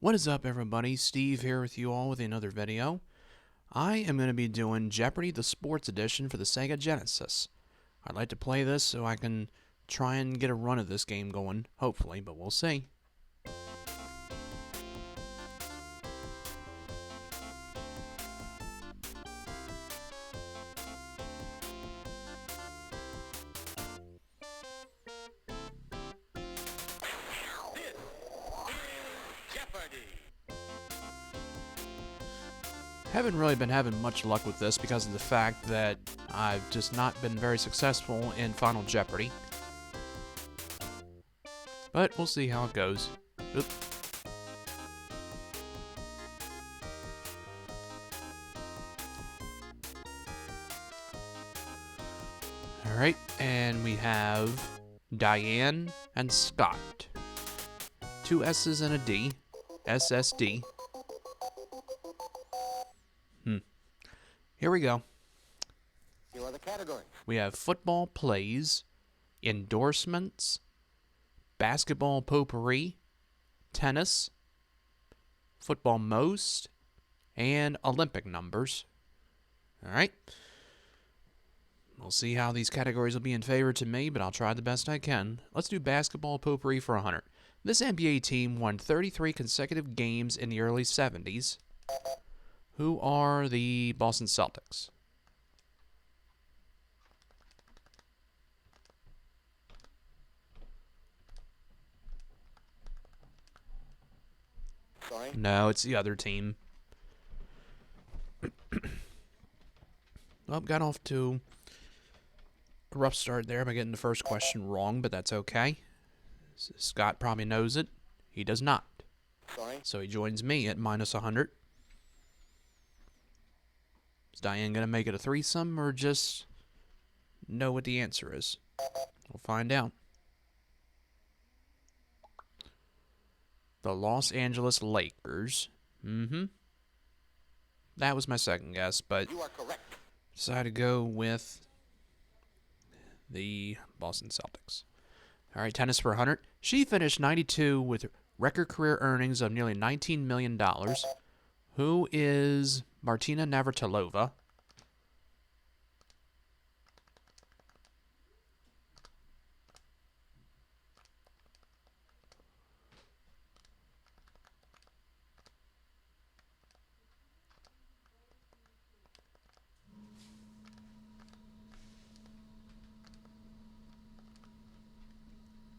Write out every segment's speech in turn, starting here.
What is up, everybody? Steve here with you all with another video. I am going to be doing Jeopardy! The Sports Edition for the Sega Genesis. I'd like to play this so I can try and get a run of this game going, hopefully, but we'll see. Haven't really been having much luck with this because of the fact that I've just not been very successful in Final Jeopardy. But we'll see how it goes. Oop. Alright, and we have Diane and Scott. 2 S's and a D. SSD. Here we go. Here are the categories. We have football plays, endorsements, basketball potpourri, tennis, football most, and Olympic numbers. Alright. We'll see how these categories will be in favor to me, but I'll try the best I can. Let's do basketball potpourri for 100. This NBA team won 33 consecutive games in the early 70s. Who are the Boston Celtics? Sorry. No, it's the other team. Well, got off to a rough start there by getting the first question wrong, but that's okay. Scott probably knows it. He does not. Sorry. So he joins me at minus 100. Is Diane going to make it a threesome or just know what the answer is? We'll find out. The Los Angeles Lakers. That was my second guess, but You are correct. decided to go with the Boston Celtics. All right, tennis for 100. She finished 92 with record career earnings of nearly $19 million. Who is Martina Navratilova?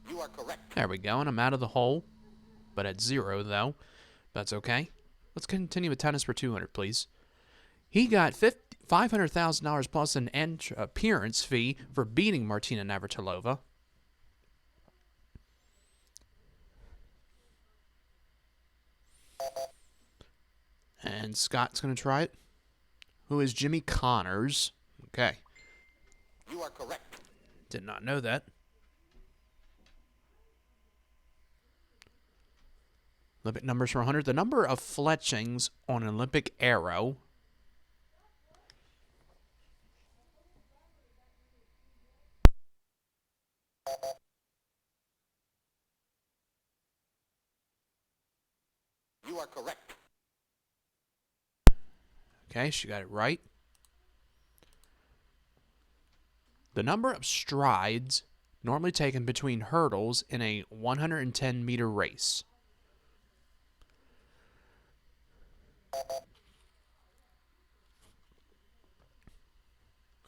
You are correct. There we go, and I'm out of the hole, but at 0, though. That's okay. Let's continue with tennis for 200, please. He got $500,000 plus an appearance fee for beating Martina Navratilova. And Scott's going to try it. Who is Jimmy Connors? Okay. You are correct. Did not know that. Olympic numbers for 100. The number of fletchings on an Olympic arrow. You are correct. Okay, she got it right. The number of strides normally taken between hurdles in a 110-meter race.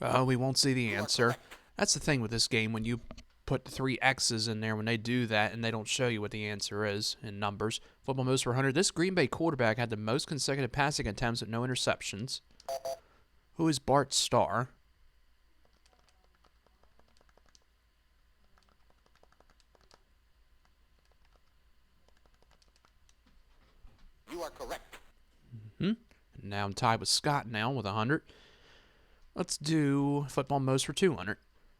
Oh, we won't see the answer. That's the thing with this game. When you put 3 X's in there, when they do that and they don't show you what the answer is in numbers. Football most for 100. This Green Bay quarterback had the most consecutive passing attempts with no interceptions. Who is Bart Starr? You are correct. Now I'm tied with Scott now with 100. Let's do football most for 200.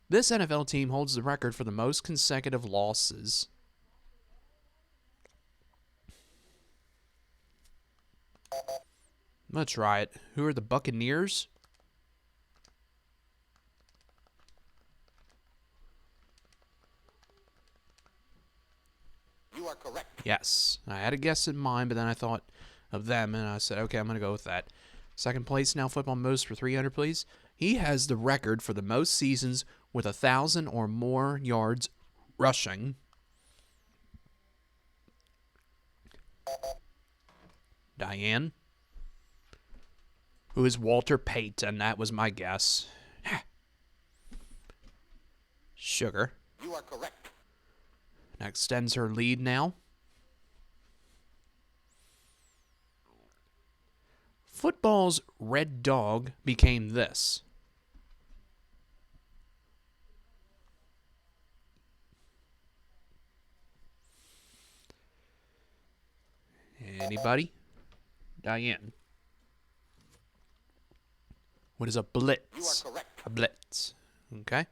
This NFL team holds the record for the most consecutive losses. I'm going to try it. Who are the Buccaneers? You are correct. Yes. I had a guess in mind, but then I thought of them, and I said, okay, I'm going to go with that. Second place now, Football Most for 300, please. He has the record for the most seasons with 1,000 or more yards rushing. Diane. Who is Walter Payton? That was my guess. Sugar. You are correct. That extends her lead now. Football's red dog became this. Anybody? Diane. What is a blitz? You are correct. A blitz. Okay.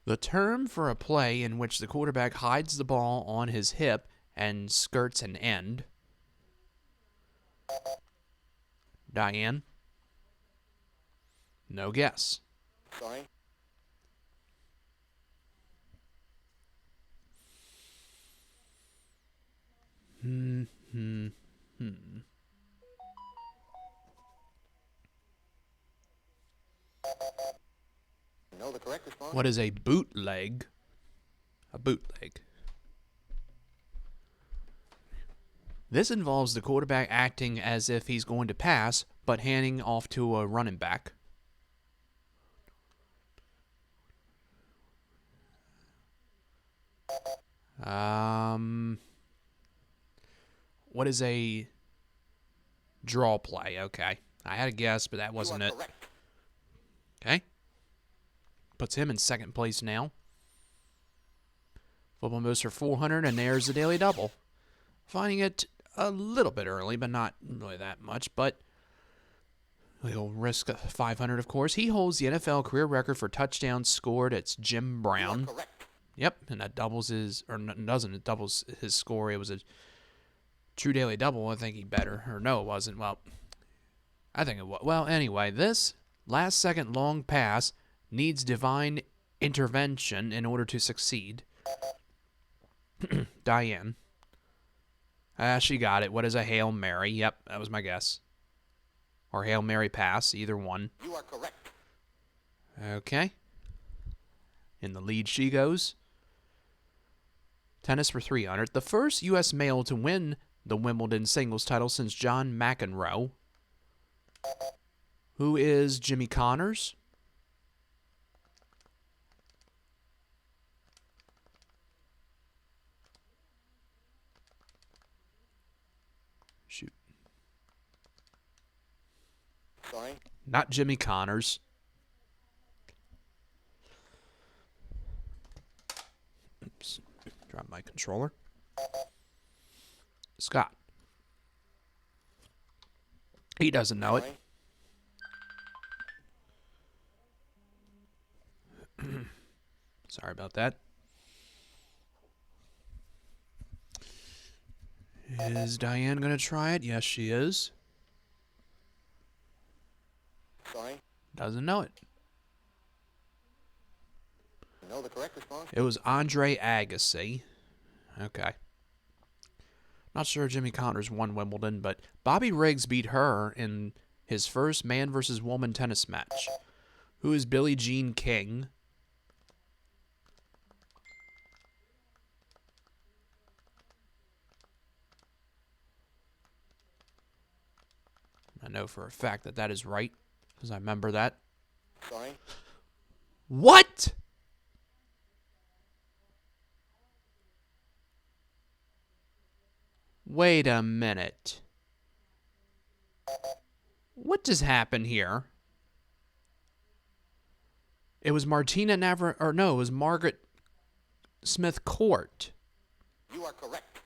The term for a play in which the quarterback hides the ball on his hip and skirts an end. Diane? No guess. Sorry. Know the correct response? What is a bootleg? A bootleg. This involves the quarterback acting as if he's going to pass, but handing off to a running back. What is a draw play? Okay. I had a guess, but that wasn't it. Correct. Okay. Puts him in second place now. Football Most for 400, and there's the daily double. Finding it a little bit early, but not really that much. But he'll risk 500, of course. He holds the NFL career record for touchdowns scored. It's Jim Brown. You are correct. Yep, and that doubles his, or doesn't, it doubles his score. It was a true daily double. I think he better, or no, it wasn't. Well, I think it was. Well, anyway, this last second long pass needs divine intervention in order to succeed. Diane. She got it. What is a Hail Mary? Yep, that was my guess. Or Hail Mary pass, either one. You are correct. Okay. In the lead she goes. Tennis for 300. The first U.S. male to win the Wimbledon singles title since John McEnroe. Who is Jimmy Connors? Shoot. Sorry. Not Jimmy Connors. Oops. Drop my controller. Scott. He doesn't know it. Sorry. Sorry about that. Is Diane going to try it? Yes, she is. Sorry. Doesn't know it. Know the correct response? It was Andre Agassi. Okay. Not sure Jimmy Connors won Wimbledon, but Bobby Riggs beat her in his first man versus woman tennis match. Who is Billie Jean King? I know for a fact that that is right, because I remember that. Sorry. What? Wait a minute. What just happened here? It was Martina Navra, or no, it was Margaret Smith Court. You are correct.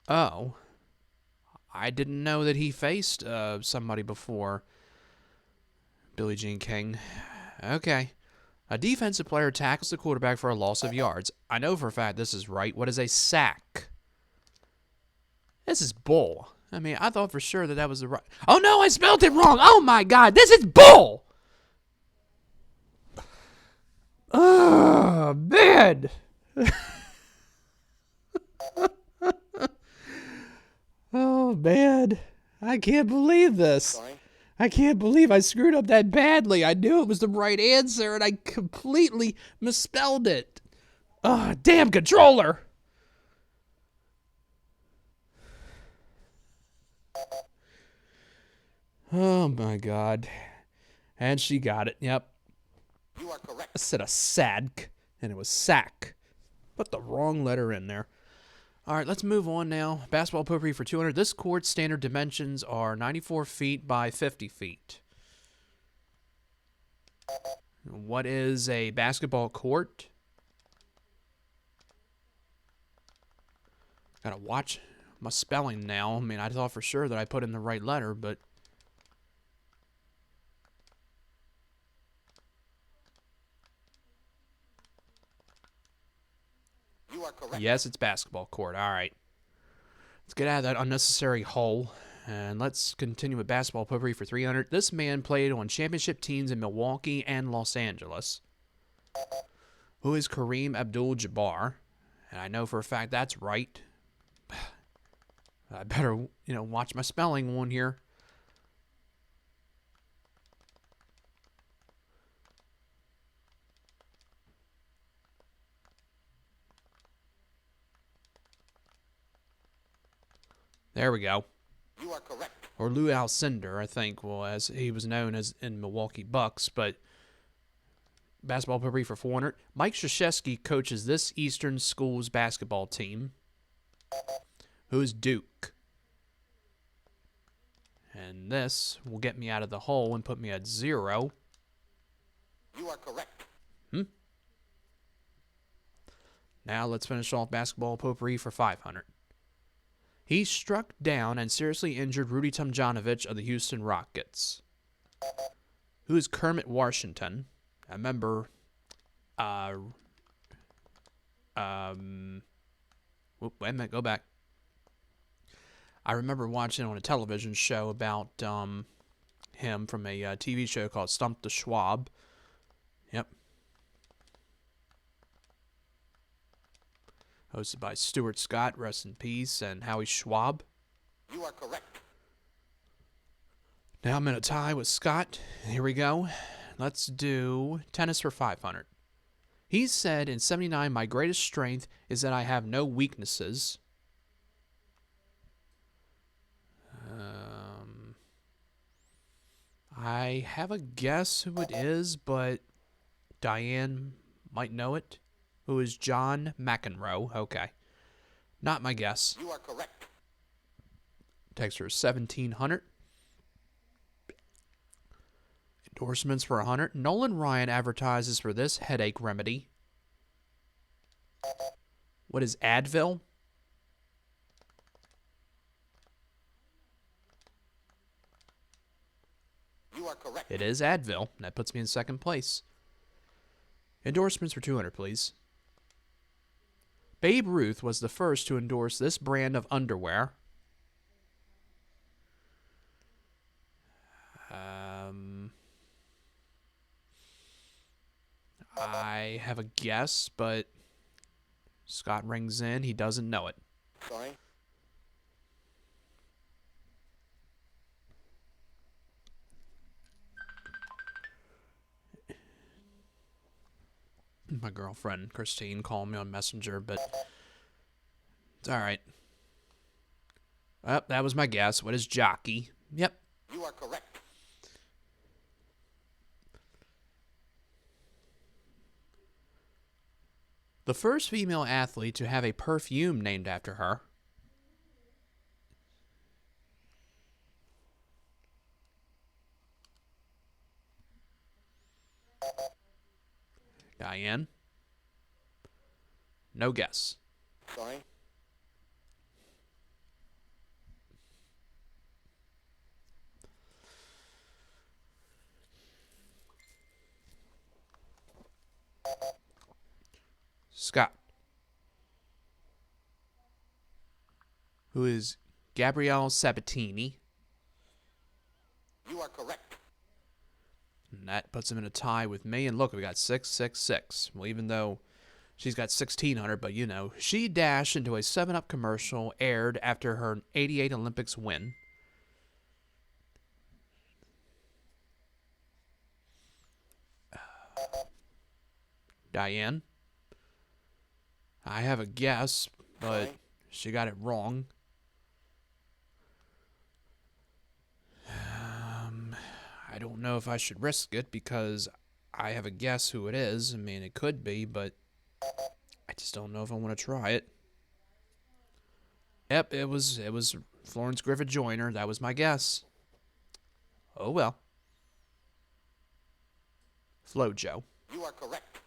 Oh. I didn't know that he faced somebody before Billie Jean King. Okay. A defensive player tackles the quarterback for a loss of yards. I know for a fact this is right. What is a sack? This is bull. I mean, I thought for sure that that was the right... Oh, no, I spelled it wrong. Oh, my God. This is bull. Oh, Oh, man. Oh, man. I can't believe this. Sorry. I can't believe I screwed up that badly. I knew it was the right answer, and I completely misspelled it. Oh, damn controller. Oh, my God. And she got it. Yep. You are correct. I said a sadk, and it was sack. Put the wrong letter in there. All right, let's move on now. Basketball potpourri for 200. This court's standard dimensions are 94 feet by 50 feet. What is a basketball court? Gotta watch my spelling now. I mean, I thought for sure that I put in the right letter, but... You are correct. Yes, it's basketball court. All right. Let's get out of that unnecessary hole, and let's continue with basketball potpourri for 300. This man played on championship teams in Milwaukee and Los Angeles. Who is Kareem Abdul-Jabbar? And I know for a fact that's right. I better, watch my spelling one here. There we go. You are correct. Or Lou Alcindor, I think, well, as he was known as in Milwaukee Bucks, but basketball potpourri for 400. Mike Krzyzewski coaches this Eastern School's basketball team. Who is Duke? And this will get me out of the hole and put me at 0. You are correct. Now let's finish off basketball potpourri for 500. He struck down and seriously injured Rudy Tomjanovich of the Houston Rockets. Who is Kermit Washington? I remember, wait a minute, go back. I remember watching on a television show about him from a TV show called Stump the Schwab. Yep. Hosted by Stuart Scott, rest in peace, and Howie Schwab. You are correct. Now I'm in a tie with Scott. Here we go. Let's do tennis for 500. He said in 79, my greatest strength is that I have no weaknesses. I have a guess who it is, but Diane might know it. Who is John McEnroe? Okay. Not my guess. You are correct. Takes her 1,700. Endorsements for 100. Nolan Ryan advertises for this headache remedy. What is Advil? You are correct. It is Advil. And that puts me in second place. Endorsements for 200, please. Babe Ruth was the first to endorse this brand of underwear. I have a guess, but Scott rings in. He doesn't know it. Sorry. My girlfriend, Christine, called me on Messenger, but it's all right. That was my guess. What is jockey? Yep. You are correct. The first female athlete to have a perfume named after her. Diane? No guess. Sorry. Scott. Who is Gabrielle Sabatini. You are correct. And that puts him in a tie with me. And look, we got 666. Well, even though She's got 1,600, but you know. She dashed into a 7-Up commercial aired after her '88 Olympics win. Diane. I have a guess, but Sorry. she got it wrong. I don't know if I should risk it because I have a guess who it is. I mean, it could be, but I just don't know if I want to try it. Yep, it was Florence Griffith Joyner. That was my guess. Oh well. Flojo You are correct.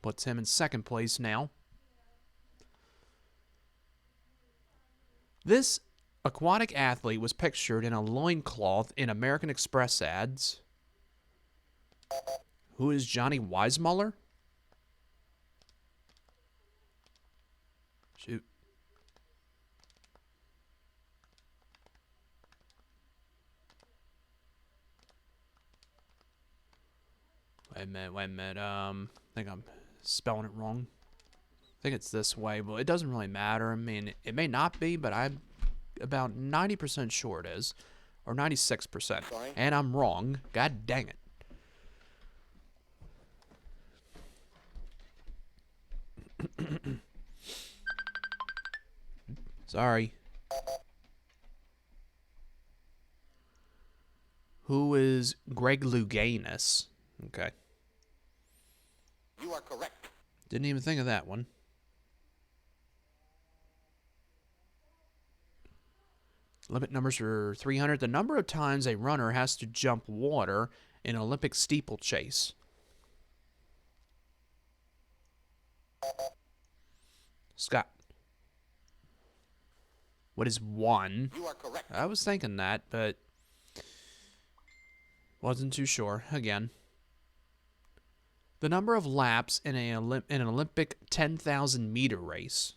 puts him in second place now. This aquatic athlete was pictured in a loincloth in American Express ads. Who is Johnny Weissmuller? Shoot. Wait a minute. I think I'm spelling it wrong. I think it's this way, but it doesn't really matter. I mean, it may not be, but I'm about 90% sure it is. Or 96%. Sorry. And I'm wrong. God dang it. Sorry. Who is Greg Louganis? Okay. You are correct. Didn't even think of that one. Limit numbers for 300. The number of times a runner has to jump water in an Olympic steeplechase. Scott. What is one? You are correct. I was thinking that, but wasn't too sure. Again. The number of laps in an Olympic 10,000 meter race.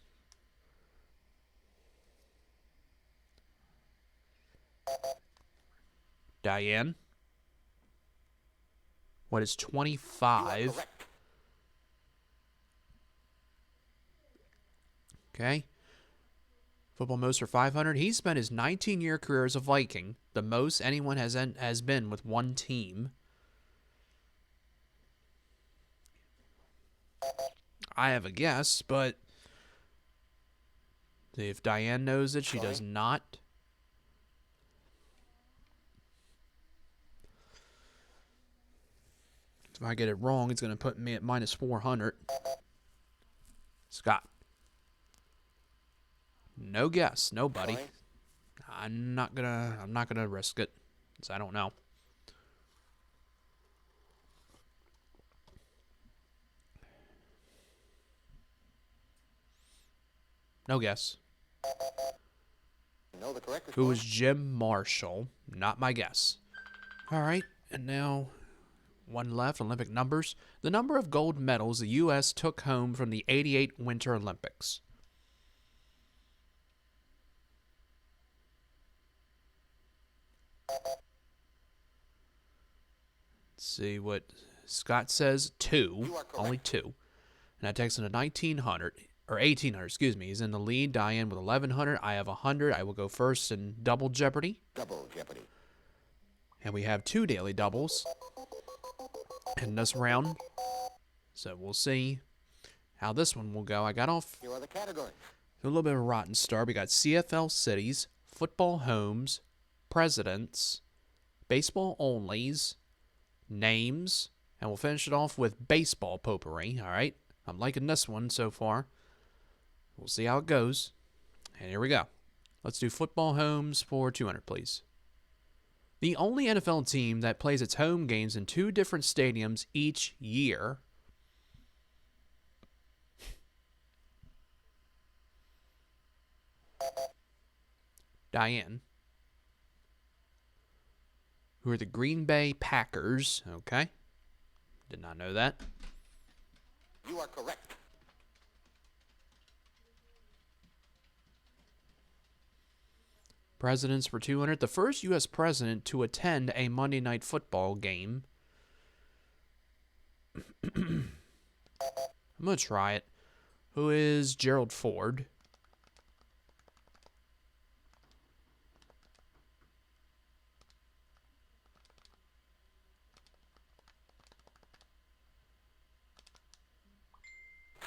Diane. What is You are 25? correct. Okay. Football most for 500. He spent his 19-year career as a Viking, the most anyone has been with one team. I have a guess, but if Diane knows it, she does not. If I get it wrong, it's going to put me at minus 400. Scott. No guess, nobody. Sorry. I'm not gonna risk it, 'cause I don't know. No guess. No, the correct Who response. was Jim Marshall? Not my guess. All right, and now one left. Olympic numbers. The number of gold medals the U.S. took home from the '88 Winter Olympics. Let's see what Scott says. 2. You are correct. Only 2. And that takes him to 1,900. Or 1,800, excuse me. He's in the lead. Diane with 1,100. I have 100. I will go first in Double Jeopardy. Double Jeopardy. And we have 2 daily doubles in this round. So we'll see how this one will go. I got off Here are the categories. to a little bit of a rotten start. We got CFL cities, football homes, presidents, baseball onlys, names, and we'll finish it off with baseball potpourri. All right. I'm liking this one so far. We'll see how it goes. And here we go. Let's do football homes for 200, please. The only NFL team that plays its home games in 2 different stadiums each year. Diane. Who are the Green Bay Packers. Okay. Did not know that. You are correct. Presidents for 200. The first U.S. president to attend a Monday Night Football game. I'm I'm going to try it. Who is Gerald Ford?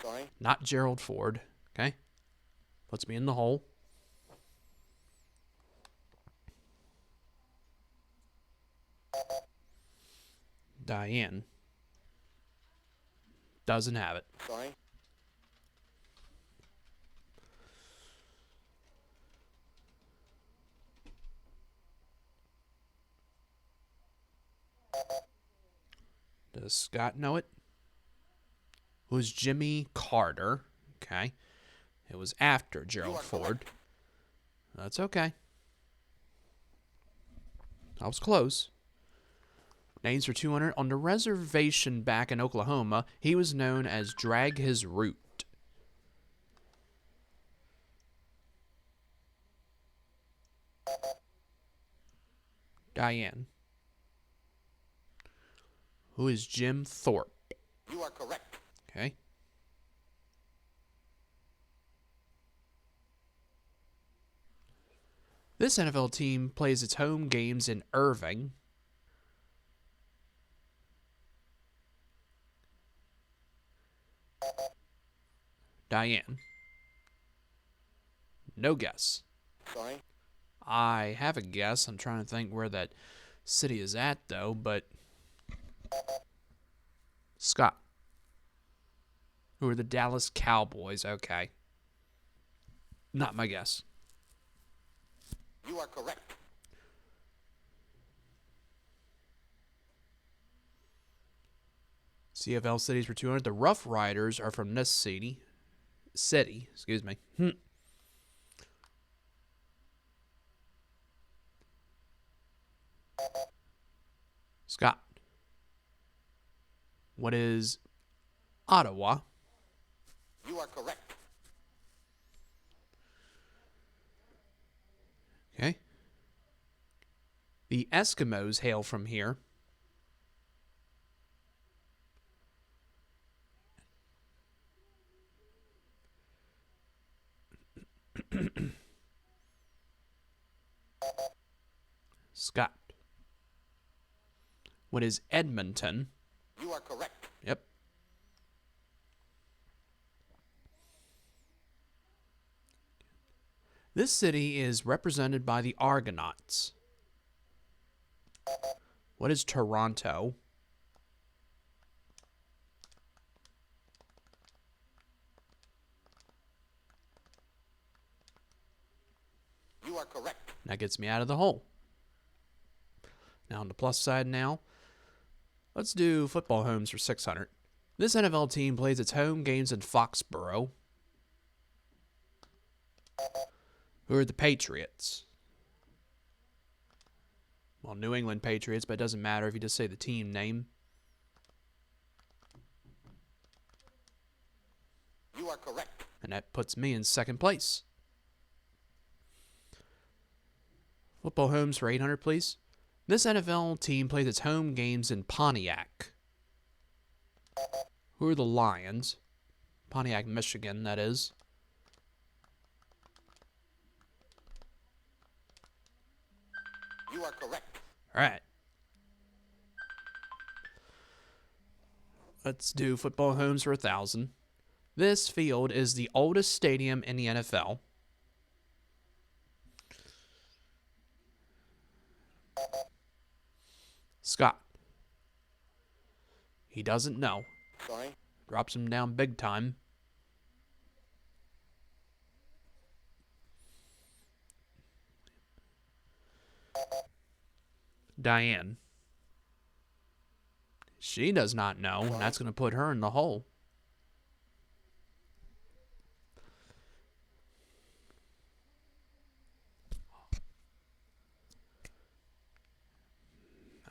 Sorry. Not Gerald Ford. Okay. Puts me in the hole. Diane. Doesn't have it. Sorry. Does Scott know it? Who's Jimmy Carter? Okay. It was after Gerald Ford. Correct. That's okay. I was close. Names for 200. On the reservation back in Oklahoma, he was known as Drag His Root. Diane. Who is Jim Thorpe? You are correct. Okay. This NFL team plays its home games in Irving. Diane. No guess. Sorry. I have a guess. I'm trying to think where that city is at, though, but... Scott. Who are the Dallas Cowboys? Okay. Not my guess. You are correct. CFL cities for 200. The Rough Riders are from this city. Excuse me. Scott. What is Ottawa? You are correct. Okay. The Eskimos hail from here. Scott. What is Edmonton? You are correct. Yep. This city is represented by the Argonauts. What is Toronto? You are correct. That gets me out of the hole. Now on the plus side now. Let's do football homes for 600. This NFL team plays its home games in Foxborough. Who are the Patriots? Well, New England Patriots, but it doesn't matter if you just say the team name. You are correct. And that puts me in second place. Football homes for 800, please. This NFL team plays its home games in Pontiac. Who are the Lions? Pontiac, Michigan, that is. You are correct. All right. Let's do football homes for 1,000. This field is the oldest stadium in the NFL. Scott. He doesn't know. Sorry. Drops him down big time. Diane. She does not know, and that's going to put her in the hole.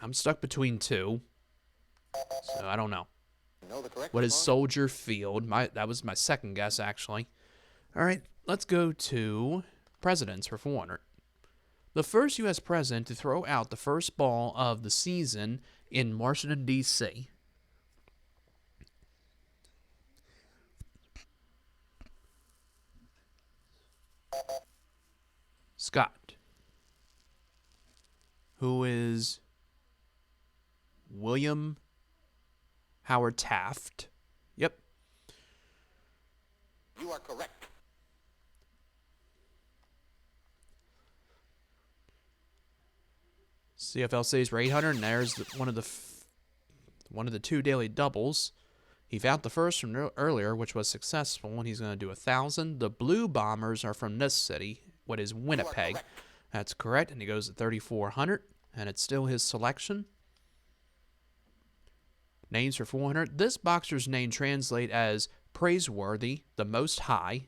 I'm stuck between two, so I don't know. Know the correct What is response? Soldier Field? That was my second guess, actually. All right, let's go to presidents for 400. The first U.S. president to throw out the first ball of the season in Washington, D.C. Scott. Who is William Howard Taft? Yep. You are correct. CFL saves for 800, and there's one of the two daily doubles. He found the first from earlier, which was successful, and he's going to do 1,000. The Blue Bombers are from this city, what is Winnipeg. That's correct, and he goes to 3,400, and it's still his selection. Names for 400. This boxer's name translates as praiseworthy, the most high.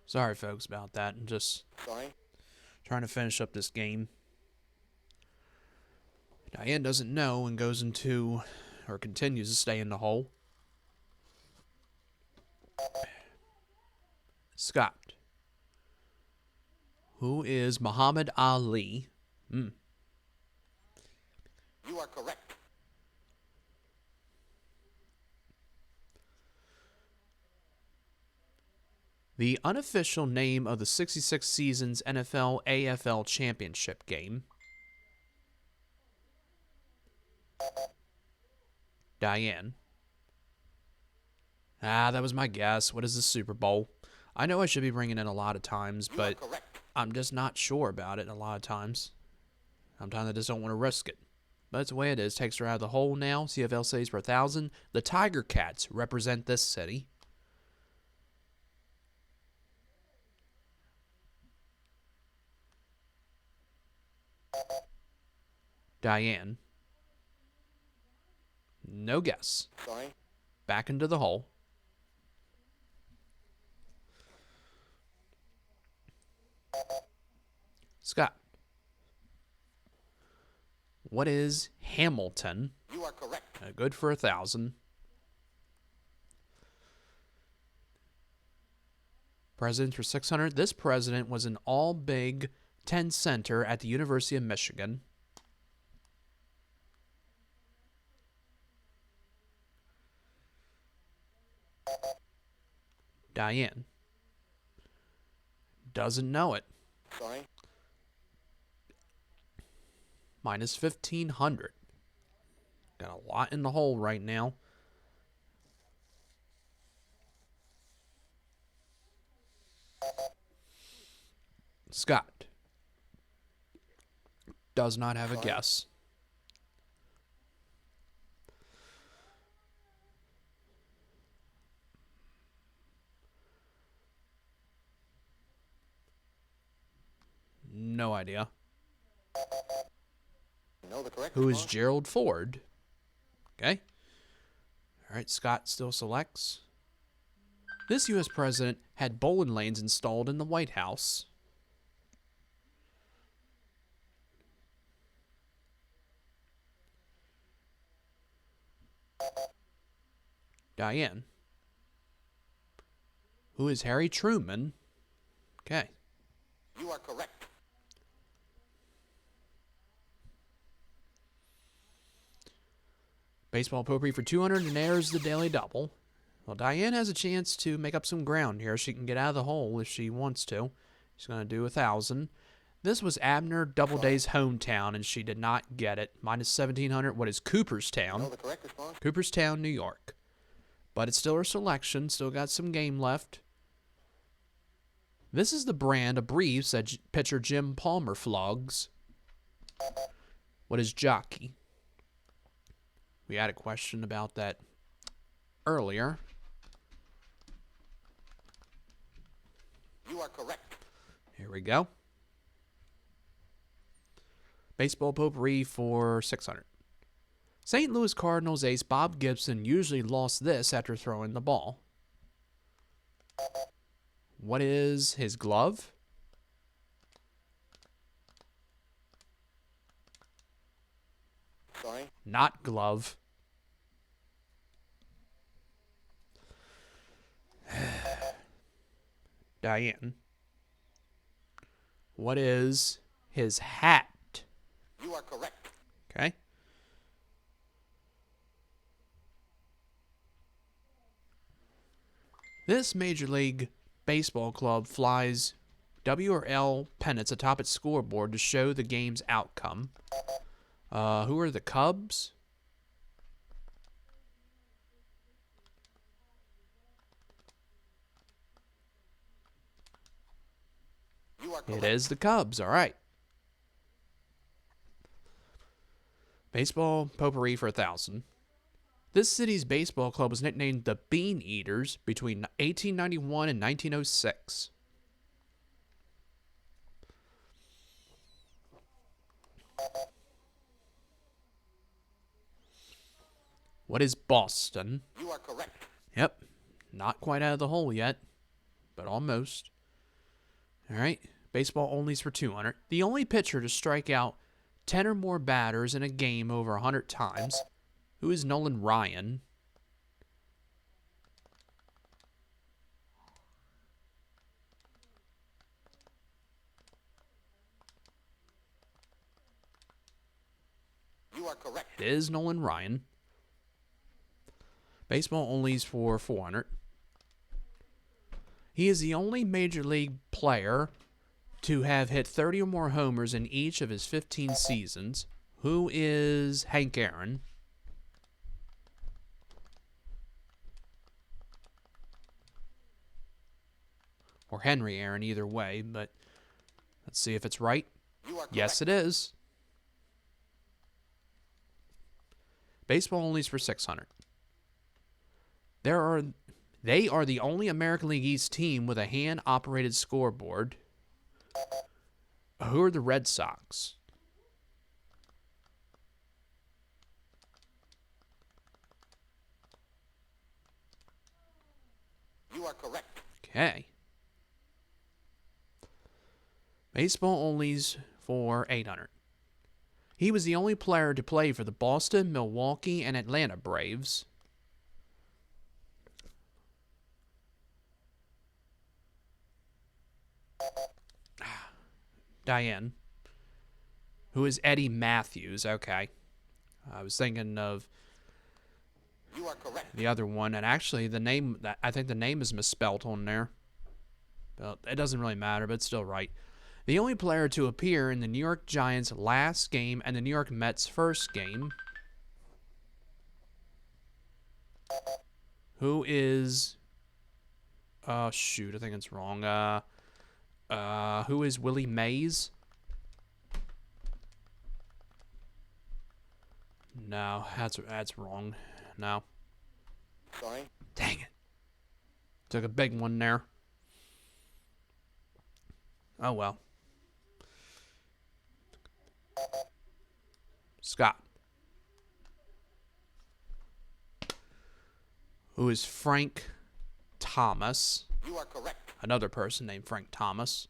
Sorry, folks, about that. I'm just trying to finish up this game. Diane doesn't know and goes into, or continues to stay in the hole. Scott. Who is Muhammad Ali? You are correct. The unofficial name of the 66 seasons NFL AFL Championship game. Diane. That was my guess. What is the Super Bowl? I know I should be bringing it a lot of times, but I'm just not sure about it a lot of times. Sometimes I just don't want to risk it. But that's the way it is. Takes her out of the hole now. CFL saves for 1,000. The Tiger Cats represent this city. Diane. No guess. Sorry. Back into the hole. Scott. What is Hamilton? You are correct. Good for 1,000. President for 600. This president was an all-Big Ten center at the University of Michigan. Diane. Doesn't know it. Sorry. Minus 1,500. Got a lot in the hole right now. Scott. Does not have a guess. No idea. Know the correct Who is response? Gerald Ford? Okay. All right, Scott still selects. This U.S. president had bowling lanes installed in the White House. Diane. Who is Harry Truman? Okay. You are correct. Baseball potpourri for 200, and there's the daily double. Well, Diane has a chance to make up some ground here. She can get out of the hole if she wants to. She's going to do 1,000. This was Abner Doubleday's hometown, and she did not get it. Minus 1,700. What is Cooperstown? Know the correct response? Cooperstown, New York. But it's still her selection. Still got some game left. This is the brand of briefs that pitcher Jim Palmer flogs. What is jockey? We had a question about that earlier. You are correct. Here we go. Baseball potpourri for 600. St. Louis Cardinals ace Bob Gibson usually lost this after throwing the ball. What is his glove? Sorry. Not glove. Diane. What is his hat? You are This Major League Baseball club flies W or L pennants atop its scoreboard to show the game's outcome. Who are the Cubs? You are It correct. is the Cubs, all right. Baseball potpourri for 1,000. This city's baseball club was nicknamed the Bean Eaters between 1891 and 1906. What is Boston? You are correct. Yep, not quite out of the hole yet, but almost. All right, baseball onlys for 200. The only pitcher to strike out 10 or more batters in a game over 100 times. Who is Nolan Ryan? You are correct. It is Nolan Ryan. Baseball onlys for 400. He is the only major league player to have hit 30 or more homers in each of his 15 seasons. Who is Hank Aaron? Or Henry Aaron, either way, but let's see if it's right. You are correct. Yes, it is. Baseball onlys for 600. They are the only American League East team with a hand-operated scoreboard. Who are the Red Sox? You are correct. Okay. Baseball onlys for 800. He was the only player to play for the Boston, Milwaukee, and Atlanta Braves. Diane. Who is Eddie Matthews? Okay. I was thinking of You are correct. the other one, and actually I think the name is misspelt on there. But it doesn't really matter, but it's still right. The only player to appear in the New York Giants' last game and the New York Mets' first game. Who is... Oh, shoot, I think it's wrong. Who is Willie Mays? No, that's wrong. No. Sorry. Dang it. Took a big one there. Oh, well. Scott. Who is Frank Thomas? You are correct. Another person named Frank Thomas.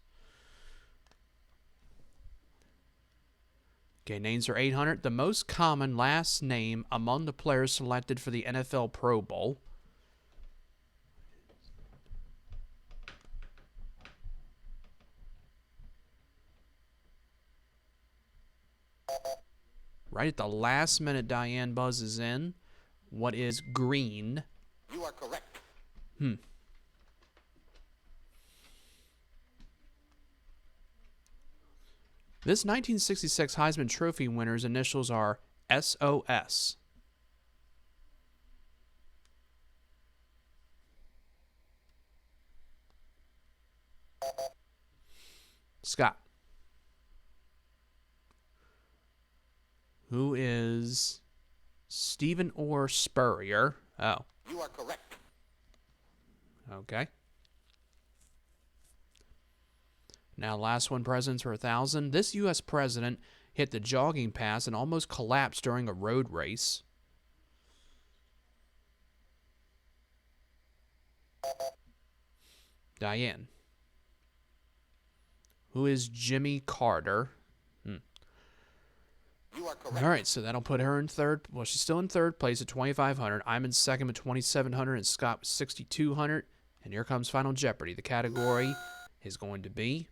Okay, names are 800. The most common last name among the players selected for the NFL Pro Bowl. Right at the last minute, Diane buzzes in. What is Green? You are correct. This 1966 Heisman Trophy winner's initials are SOS. Scott. Who is Stephen Orr Spurrier? Oh, You are correct. okay. Now, last one, presidents for 1,000. This U.S. president hit the jogging pass and almost collapsed during a road race. Diane. Who is Jimmy Carter? You are correct. All right, so that'll put her in third. Well, she's still in third place at 2,500. I'm in second with 2,700, and Scott with 6,200. And here comes Final Jeopardy. The category is going to be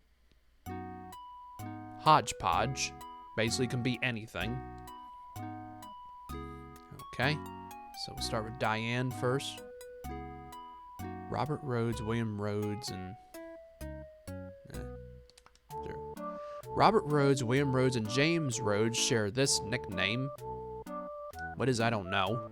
hodgepodge. Basically, can be anything. Okay, so we'll start with Diane first. Robert Rhodes, William Rhodes, and there. Robert Rhodes, William Rhodes, and James Rhodes share this nickname. What is I don't know.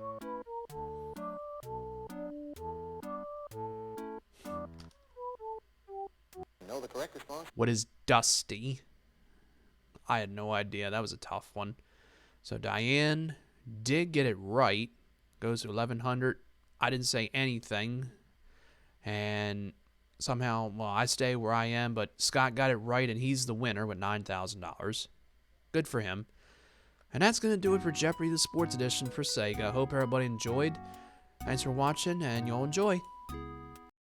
Know the correct response? What is Dusty? I had no idea. That was a tough one. So Diane did get it right. Goes to 1100. I didn't say anything. And somehow, well, I stay where I am, but Scott got it right, and he's the winner with $9,000. Good for him. And that's going to do it for Jeopardy! The Sports Edition for Sega. Hope everybody enjoyed. Thanks for watching, and you'll enjoy.